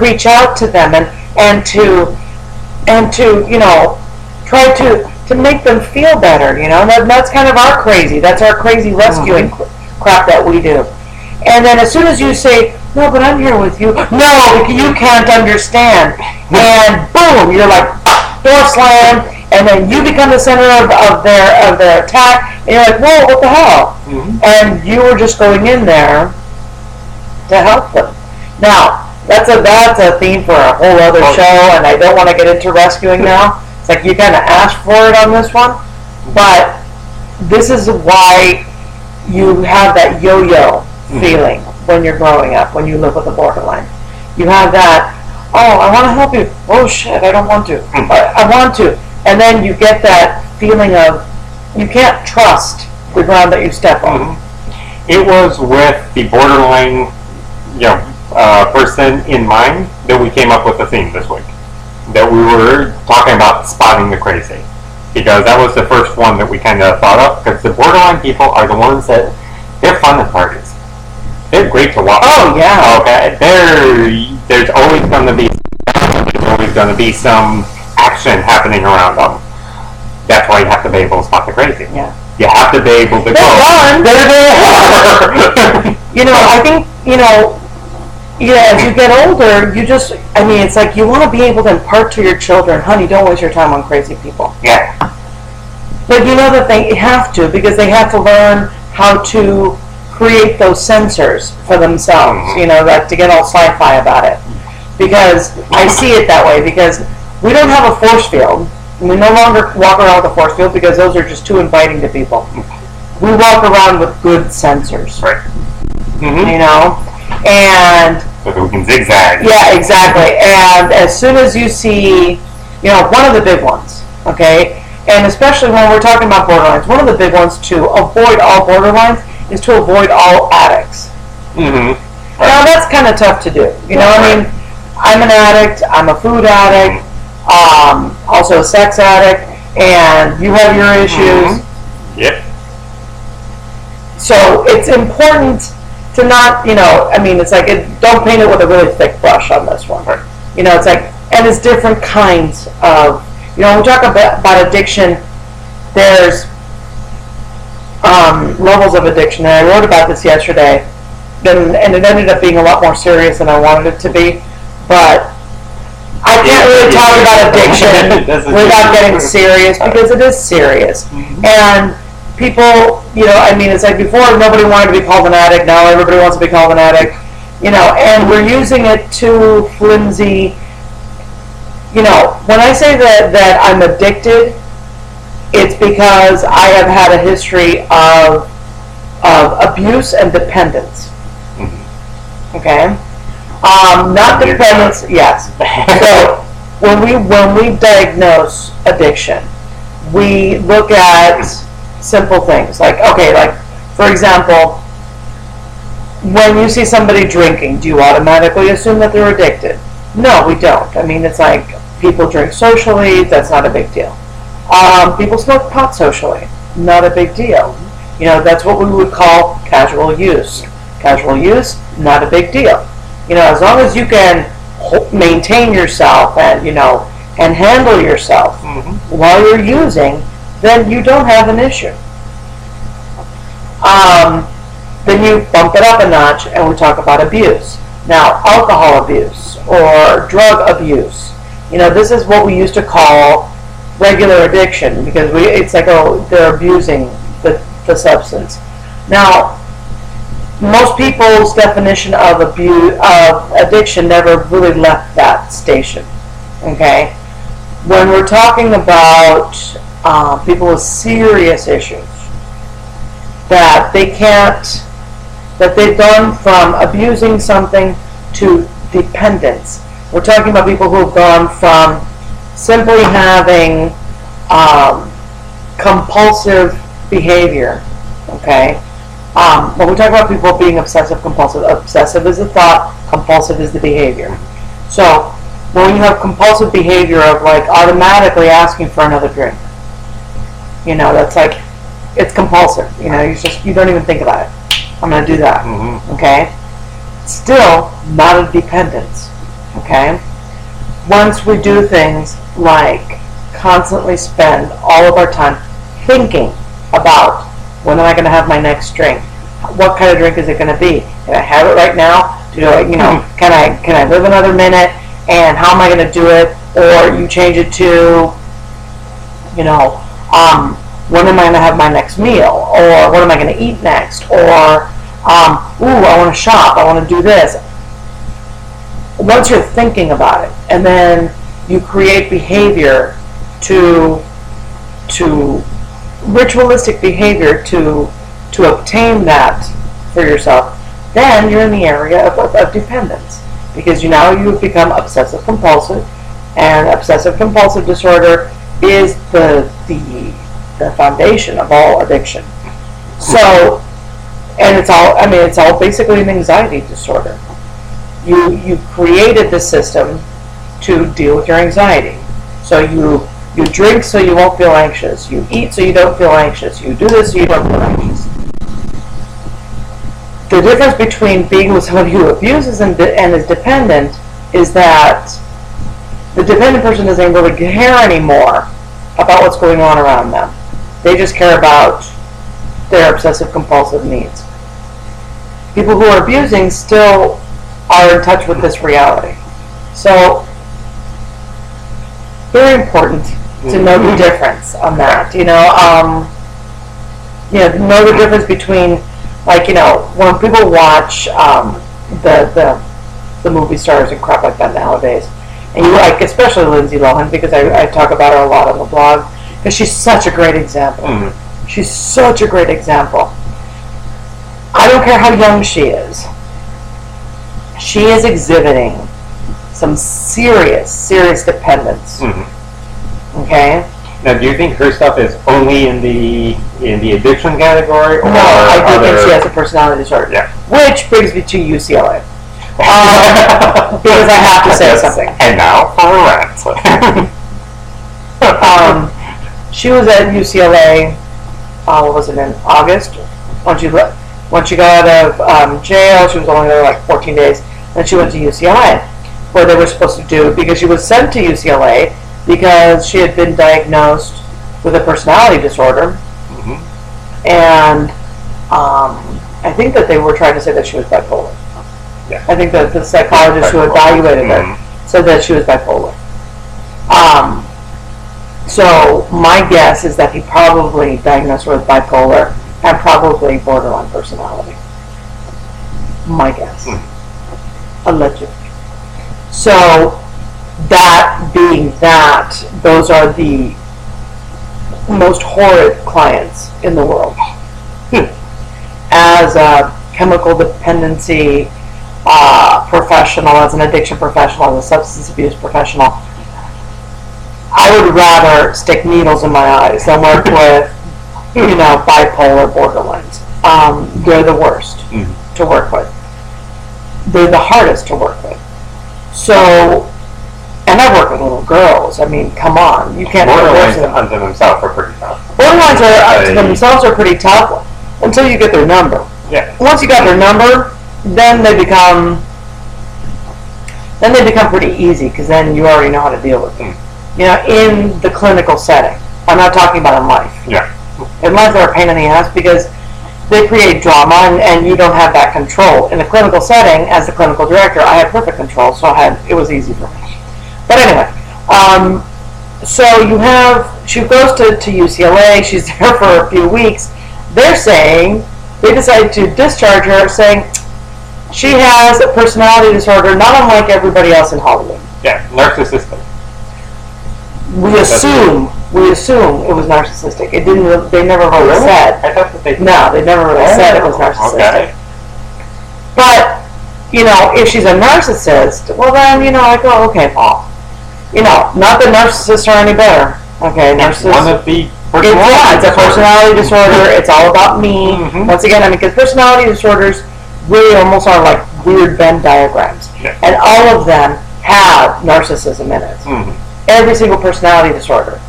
reach out to them and to try to make them feel better, that's kind of our crazy. That's our crazy rescuing crap that we do. And then as soon as you say, no, but I'm here with you. No, you can't understand. And boom, you're like, door slam, and then you become the center of their attack, and you're like, whoa, what the hell? Mm-hmm. And you were just going in there to help them. Now, that's a theme for a whole other show, and I don't want to get into rescuing now. It's like you kind of asked for it on this one, but this is why you have that yo-yo feeling when you're growing up, when you live with a borderline. You have that, oh, I want to help you. Oh, shit, I don't want to. I want to. And then you get that feeling of you can't trust the ground that you step on. It was with the borderline person in mind that we came up with the theme this week. That we were talking about spotting the crazy. Because that was the first one that we kind of thought of. Because the borderline people are the ones that, they're fun at parties. They're great to watch. Oh, yeah. Okay. There's always going to be some action happening around them. That's why you have to be able to spot the crazy. Yeah. You have to be able to go. They're there. I think, as you get older, it's like you want to be able to impart to your children, honey, don't waste your time on crazy people. Yeah. But that they have to, because they have to learn how to create those sensors for themselves, like to get all sci-fi about it. Because I see it that way, because we don't have a force field. We no longer walk around with a force field because those are just too inviting to people. We walk around with good sensors. Right. And so we can zigzag. Yeah, exactly. And as soon as you see, one of the big ones, okay, and especially when we're talking about borderlines, one of the big ones to avoid all borderlines is to avoid all addicts. Mm-hmm. Right. Now that's kind of tough to do. I'm an addict. I'm a food addict. Also a sex addict, and you have your issues. Mm-hmm. Yep. So it's important to not, it's like, don't paint it with a really thick brush on this one. Right. It's like, and it's different kinds of, when we talk about addiction, there's levels of addiction, and I wrote about this yesterday, and it ended up being a lot more serious than I wanted it to be, but I can't really talk about addiction without getting serious, because it is serious. Mm-hmm. And people, it's like before nobody wanted to be called an addict. Now everybody wants to be called an addict. And we're using it too flimsy. When I say that I'm addicted, it's because I have had a history of abuse and dependence. Mm-hmm. Okay? Not dependence, yes. So when we diagnose addiction, we look at simple things like for example, when you see somebody drinking, do you automatically assume that they're addicted? No, we don't. It's like people drink socially, that's not a big deal. People smoke pot socially, not a big deal. That's what we would call casual use. Casual use, not a big deal. As long as you can maintain yourself and and handle yourself while you're using, then you don't have an issue. Then you bump it up a notch and we talk about abuse. Now, alcohol abuse or drug abuse. This is what we used to call regular addiction because it's like, oh, they're abusing the substance. Now, most people's definition of addiction never really left that station. Okay? When we're talking about people with serious issues, that they've gone from abusing something to dependence. We're talking about people who have gone from simply having compulsive behavior, okay? When we talk about people being obsessive-compulsive, obsessive is the thought, compulsive is the behavior. So when you have compulsive behavior of like automatically asking for another drink, that's like, it's compulsive. You don't even think about it. I'm going to do that. Mm-hmm. Okay? Still not a dependence. Okay? Once we do things like constantly spend all of our time thinking about when am I going to have my next drink? What kind of drink is it going to be? Can I have it right now? Can I live another minute? And how am I going to do it? Or you change it to, when am I going to have my next meal? Or what am I going to eat next? Or, I want to shop. I want to do this. Once you're thinking about it, and then you create behavior to ritualistic behavior to obtain that for yourself, then you're in the area of dependence. Because you've become obsessive compulsive, and obsessive compulsive disorder is the foundation of all addiction. So, and it's all basically an anxiety disorder. You created this system to deal with your anxiety. So you drink so you won't feel anxious. You eat so you don't feel anxious. You do this so you don't feel anxious. The difference between being with somebody who abuses and is dependent is that the dependent person doesn't really care anymore about what's going on around them. They just care about their obsessive-compulsive needs. People who are abusing still are in touch with this reality. So, very important to know the difference on that. Know the difference between, when people watch the movie stars and crap like that nowadays, and you especially Lindsay Lohan, because I talk about her a lot on the blog, because she's such a great example. Mm-hmm. She's such a great example. I don't care how young she is. She is exhibiting some serious dependence. Mm-hmm. Okay? Now, do you think her stuff is only in the addiction category? Or no, I do think she has a personality disorder. Yeah. Which brings me to UCLA. Because I have to say something. And now for a rant. She was at UCLA, what was it, in August? When she got out of jail, she was only there like 14 days. Then she went to UCLA, where they were supposed to do, because she was sent to UCLA because she had been diagnosed with a personality disorder. Mm-hmm. And I think that they were trying to say that she was bipolar. Yeah. I think that the psychologist who evaluated her said that she was bipolar. So my guess is that he probably diagnosed her with bipolar and probably borderline personality. My guess. Allegedly. So that being that, those are the most horrid clients in the world. As a chemical dependency professional, as an addiction professional, as a substance abuse professional, I would rather stick needles in my eyes than work with, bipolar borderlines. They're the worst to work with. They're the hardest to work with. So, and I work with little girls. I mean, come on, you can't. Borderlines unto themselves are pretty tough. Borderlines unto themselves are pretty tough until you get their number. Yeah. Once you got their number, then they become pretty easy because then you already know how to deal with them. In the clinical setting. I'm not talking about in life. Yeah. In life, they're a pain in the ass because they create drama and you don't have that control. In the clinical setting, as the clinical director, I had perfect control, so it was easy for me. But anyway, so she goes to UCLA, she's there for a few weeks. They decide to discharge her saying she has a personality disorder not unlike everybody else in Hollywood. Yeah, narcissistic. We assume it was narcissistic. They never really said. I thought that they did. No, they never really said it was narcissistic. Okay. But, if she's a narcissist, well then, I go, okay, Paul. Not that narcissists are any better. Okay, narcissists. One of the it's a personality disorder. It's all about me. Once again, because personality disorders really almost are like weird Venn diagrams. Yeah. And all of them have narcissism in it. Every single personality disorder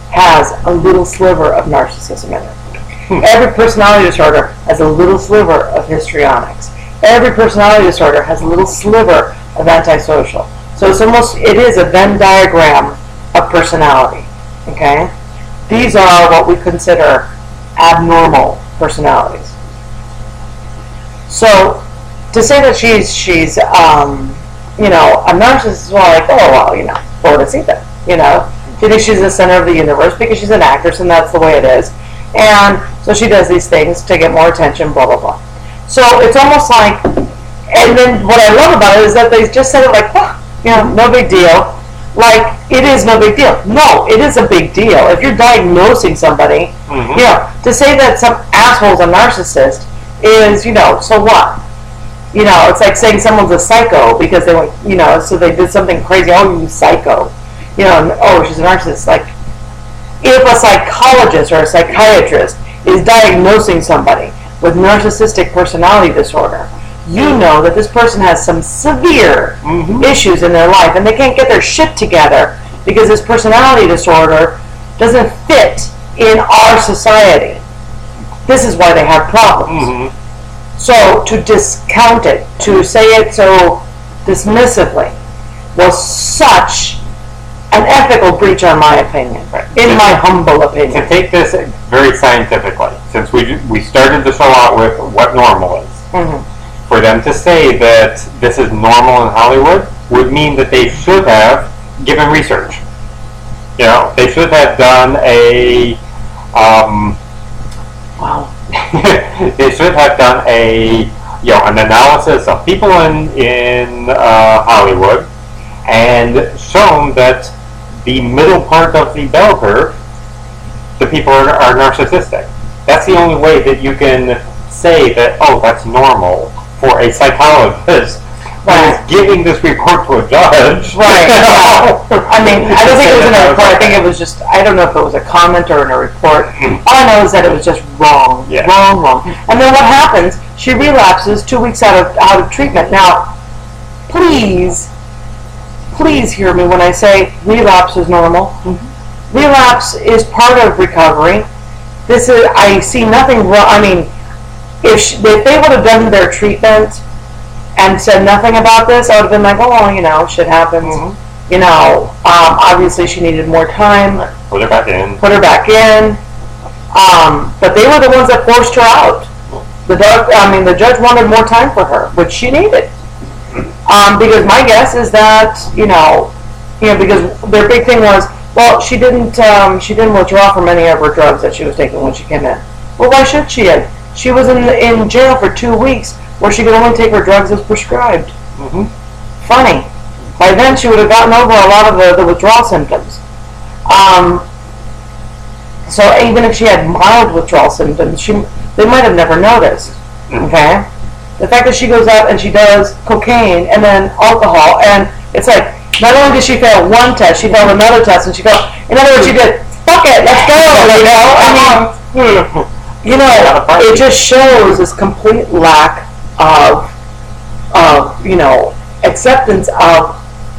has a little sliver of narcissism in it. Every personality disorder has a little sliver of histrionics. Every personality disorder has a little sliver of antisocial. So it is a Venn diagram of personality. Okay? These are what we consider abnormal personalities. So to say that she's a narcissist is like, pobrecita. She thinks she's the center of the universe because she's an actress and that's the way it is. And so she does these things to get more attention, blah, blah, blah. So it's almost like, and then what I love about it is that they just said it like, no big deal. Like, it is no big deal. No, it is a big deal. If you're diagnosing somebody, to say that some asshole's a narcissist is, so what? It's like saying someone's a psycho because they went, so they did something crazy. Oh, you psycho. She's a narcissist. Like, if a psychologist or a psychiatrist is diagnosing somebody with narcissistic personality disorder, you know that this person has some severe issues in their life and they can't get their shit together because this personality disorder doesn't fit in our society. This is why they have problems. So to discount it, to say it so dismissively, was such an ethical breach, in my opinion. In my humble opinion. To take this very scientifically, since we started the show out with what normal is, for them to say that this is normal in Hollywood would mean that they should have given research. They should have done a they should have done an analysis of people in Hollywood and shown that the middle part of the bell curve, the people are narcissistic. That's the only way that you can say that, that's normal for a psychologist who is giving this report to a judge. Right. I mean, I don't think it was in a report. I think it was just, I don't know if it was a comment or in a report. All I know is that it was just wrong. Yeah. Wrong. And then what happens? She relapses 2 weeks out of treatment. Now, please hear me when I say relapse is normal. Relapse is part of recovery. I see nothing wrong. I mean, if they would have done their treatment and said nothing about this, I would have been like, shit happens. Obviously she needed more time. Put her back in. But they were the ones that forced her out. The judge wanted more time for her, which she needed. Because my guess is that, because their big thing was, Well, she didn't. She didn't withdraw from any of her drugs that she was taking when she came in. Well, why should she have? She was in jail for 2 weeks, where she could only take her drugs as prescribed. Mm-hmm. Funny. By then, she would have gotten over a lot of the withdrawal symptoms. So even if she had mild withdrawal symptoms, they might have never noticed. Okay. The fact that she goes out and she does cocaine and then alcohol, and it's like, not only did she fail one test, she failed another test, and she goes, in other words, she did, fuck it, let's go, you know? I mean, you know, it just shows this complete lack of you know, acceptance of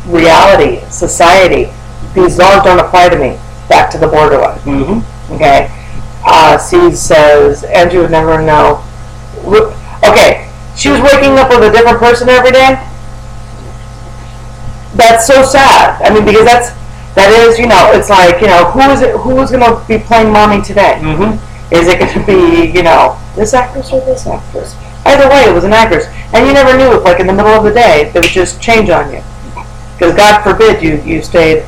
reality, society. These laws don't apply to me. Back to the borderline. Mm-hmm. Okay. C says, Andrew would never know. Okay. She was waking up with a different person every day. That's so sad. I mean, because that is, you know, it's like, you know, who is going to be playing mommy today? Mm-hmm. Is it going to be, you know, this actress or this actress? Either way, it was an actress, and you never knew if, like, in the middle of the day, they would just change on you, because God forbid you stayed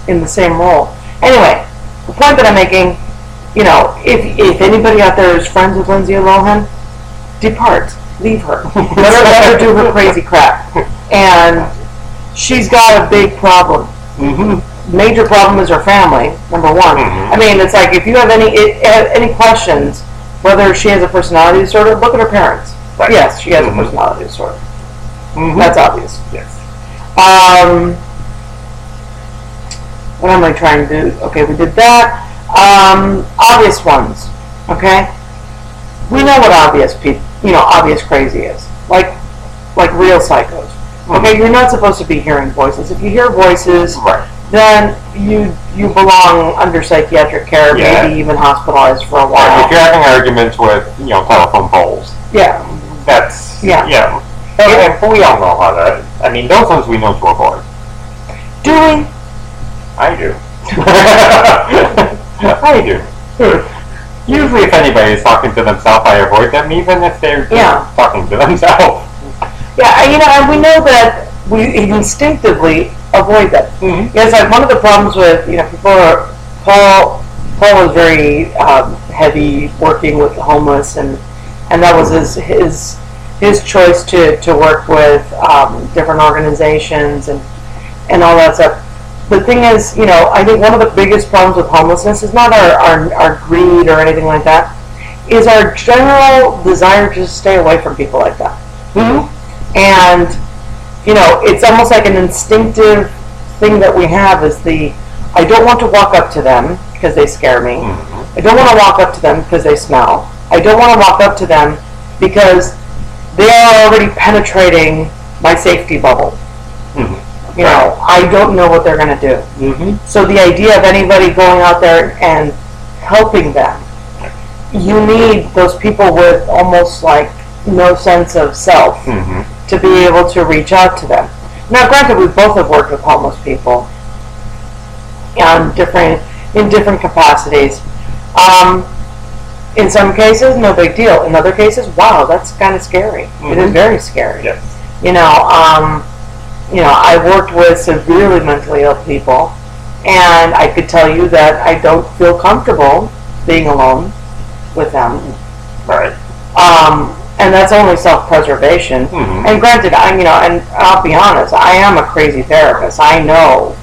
in the same role. Anyway, the point that I'm making, you know, if anybody out there is friends with Lindsay Lohan, depart. Leave her. Let her do her crazy crap. And she's got a big problem. Mm-hmm. Major problem is her family, number one. Mm-hmm. I mean, it's like, if you have any questions, whether she has a personality disorder, look at her parents. Right. Yes, she has a personality disorder. Mm-hmm. That's obvious. Yes. What am I trying to do? Okay, we did that. Obvious ones. Okay? We know what obvious crazy is. Like real psychos. Mm-hmm. Okay, you're not supposed to be hearing voices. If you hear voices, right, then you belong under psychiatric care, maybe even hospitalized for a while. Right, if you're having arguments with, you know, telephone poles. Yeah. That's, yeah. But we all know how to, I mean, those ones we know to avoid. Do we? I do. I do. Usually if anybody is talking to themselves, I avoid them, even if they're just talking to themselves. Yeah, you know, and we know that we instinctively avoid that. Mm-hmm. Yes, like one of the problems with, you know, Paul was very heavy working with the homeless, and that was his choice to work with different organizations and all that stuff. The thing is, you know, I think one of the biggest problems with homelessness is not our greed or anything like that, is our general desire to just stay away from people like that. Mm-hmm. And, you know, it's almost like an instinctive thing that we have is I don't want to walk up to them because they scare me. Mm-hmm. I don't want to walk up to them because they smell. I don't want to walk up to them because they are already penetrating my safety bubble. Mm-hmm. You know, I don't know what they're going to do. Mm-hmm. So the idea of anybody going out there and helping them, you need those people with almost like no sense of self. Mm-hmm. To be able to reach out to them. Now, granted, we both have worked with homeless people in different capacities. In some cases, no big deal. In other cases, wow, that's kind of scary. Mm-hmm. It is very scary. Yes. You know, I worked with severely mentally ill people, and I could tell you that I don't feel comfortable being alone with them. Right. And that's only self-preservation. Mm-hmm. And granted, and I'll be honest, I am a crazy therapist. I know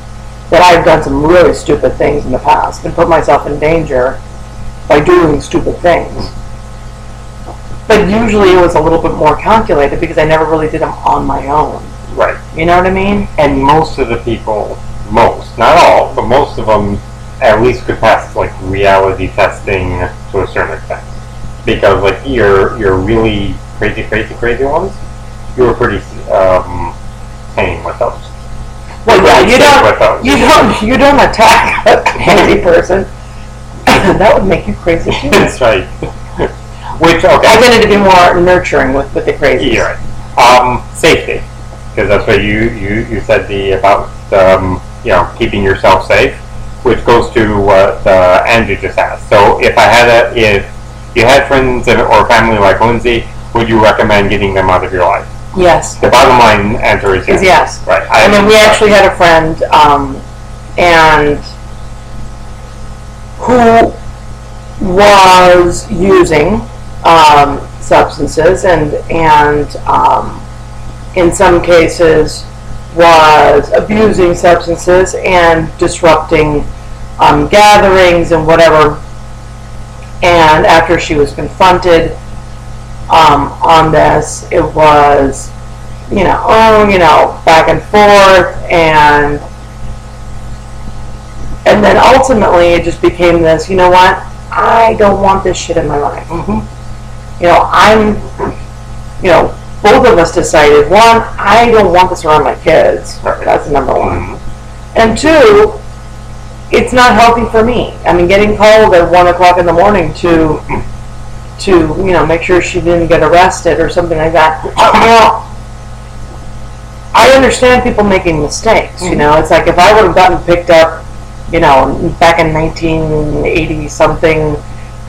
that I've done some really stupid things in the past and put myself in danger by doing stupid things. But usually it was a little bit more calculated because I never really did them on my own. Right. You know what I mean? And most of the people, not all, but most of them at least could pass like reality testing to a certain extent. Because like your really crazy ones, you were pretty tame with those. Well, yeah, you don't attack a crazy person. That would make you crazy too. That's right. Which I tended to be more nurturing with the crazies. Yeah, right. Safety, because that's what you said about keeping yourself safe, which goes to what Andrew just asked. So if you had friends or family like Lindsay, would you recommend getting them out of your life? Yes. The bottom line answer is yes. Yes. Right. We actually had a friend and who was using substances and in some cases was abusing substances and disrupting gatherings and whatever. And after she was confronted on this, it was, back and forth, and then ultimately it just became this, you know what, I don't want this shit in my life. Both of us decided, one, I don't want this around my kids. That's number one. And two, it's not healthy for me. I mean, getting called at 1 o'clock in the morning to make sure she didn't get arrested or something like that. I understand people making mistakes. It's like if I would have gotten picked up, back in 1980 something,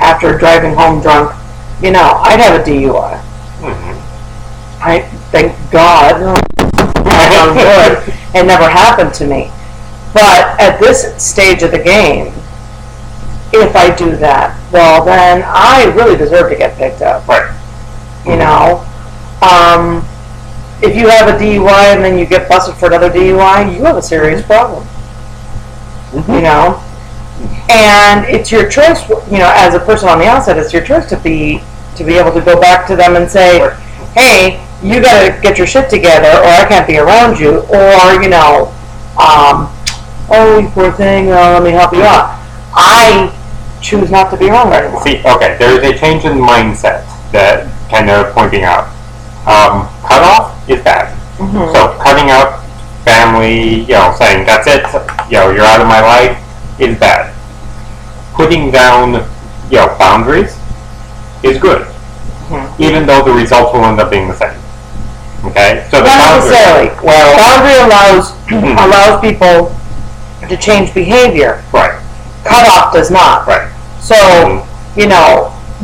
after driving home drunk, I'd have a DUI. I thank God it never happened to me. But at this stage of the game, if I do that, well, then I really deserve to get picked up. Right. If you have a DUI and then you get busted for another DUI, you have a serious problem. And it's your choice, as a person on the outside, it's your choice to be able to go back to them and say, hey, you got to get your shit together, or I can't be around you, or oh, you poor thing, let me help you out. I choose not to be around anymore. See, okay, there is a change in mindset that kind of pointing out. Cut off is bad. So cutting out family, saying that's it, you're out of my life is bad. Putting down, boundaries is good, even though the results will end up being the same. Okay, so the not necessarily. Well, boundary allows people to change behavior. Right. Cutoff does not. Right. So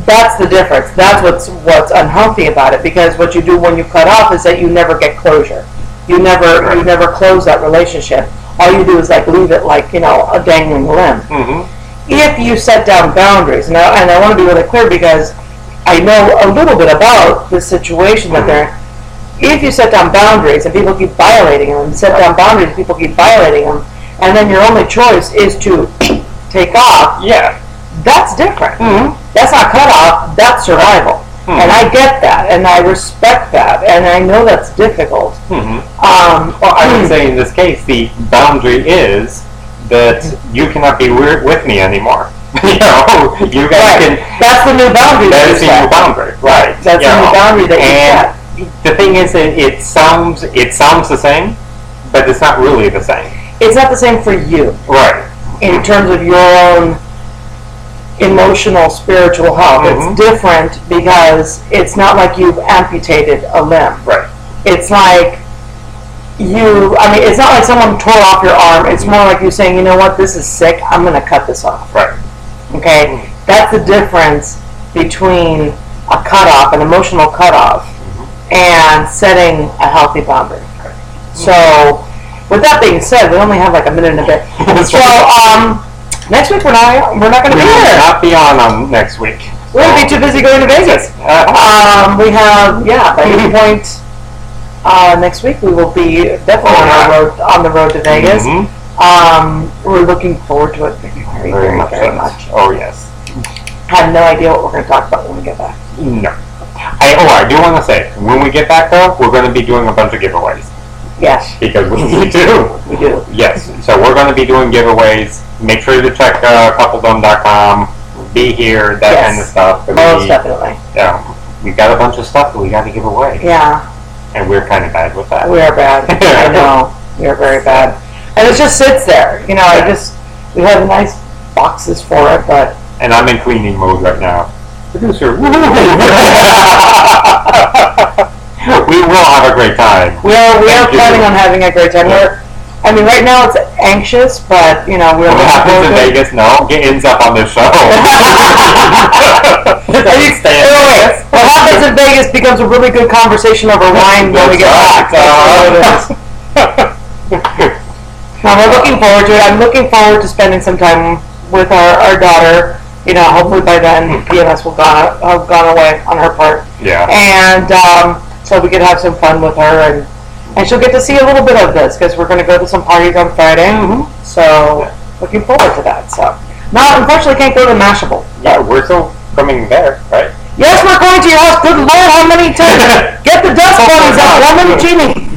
that's the difference. That's what's unhealthy about it, because what you do when you cut off is that you never get closure. You never close that relationship. All you do is leave it a dangling limb. If you set down boundaries, and I want to be really clear because I know a little bit about the situation that they're in. If you set down boundaries and people keep violating them, and then your only choice is to take off, that's different. That's not cut off, that's survival. And I get that, and I respect that, and I know that's difficult. Well, I would say in this case, the boundary is that you cannot be with me anymore. You guys can. That's the new boundary. That is the new boundary, right? That's the new boundary that you set. The thing is that it sounds the same, but it's not really the same. It's not the same for you. Right. In terms of your own emotional, spiritual health. It's different because it's not like you've amputated a limb. Right. It's like it's not like someone tore off your arm. It's more like you saying, you know what, this is sick, I'm going to cut this off. Right. Okay? That's the difference between a cutoff, an emotional cutoff, and setting a healthy boundary. So, with that being said, we only have a minute and a bit. So, next week we're not going to be here. Not be on next week. We're going to be too busy going to Vegas. We have, by any point next week we will be definitely on the road to Vegas. We're looking forward to it very much. Oh yes. I have no idea what we're going to talk about when we get back. No. I do want to say, when we get back though, we're going to be doing a bunch of giveaways. Yes. Because we do. We do. Yes. So we're going to be doing giveaways. Make sure to check coupledom.com. Be here, that kind of stuff. Most definitely. We've got a bunch of stuff that we got to give away. Yeah. And we're kind of bad with that. We are bad. I know. We are very bad. And it just sits there. We have nice boxes for it, but... And I'm in cleaning mode right now. Producer. We will have a great time. We are planning on having a great time. Right now it's anxious, but we're. What happens in Vegas? No, ends up on this show. What happens in Vegas becomes a really good conversation over wine when we get back. No, we're looking forward to it. I'm looking forward to spending some time with our daughter. You know, hopefully by then PMS will have gone away on her part. Yeah. And so we could have some fun with her, and she'll get to see a little bit of this because we're going to go to some parties on Friday. So looking forward to that. So, unfortunately, can't go to Mashable. Yeah, we're still coming there, right? Yes, we're going to your house. Good Lord, how many times? Get the dust bunnies out. How many, Jimmy?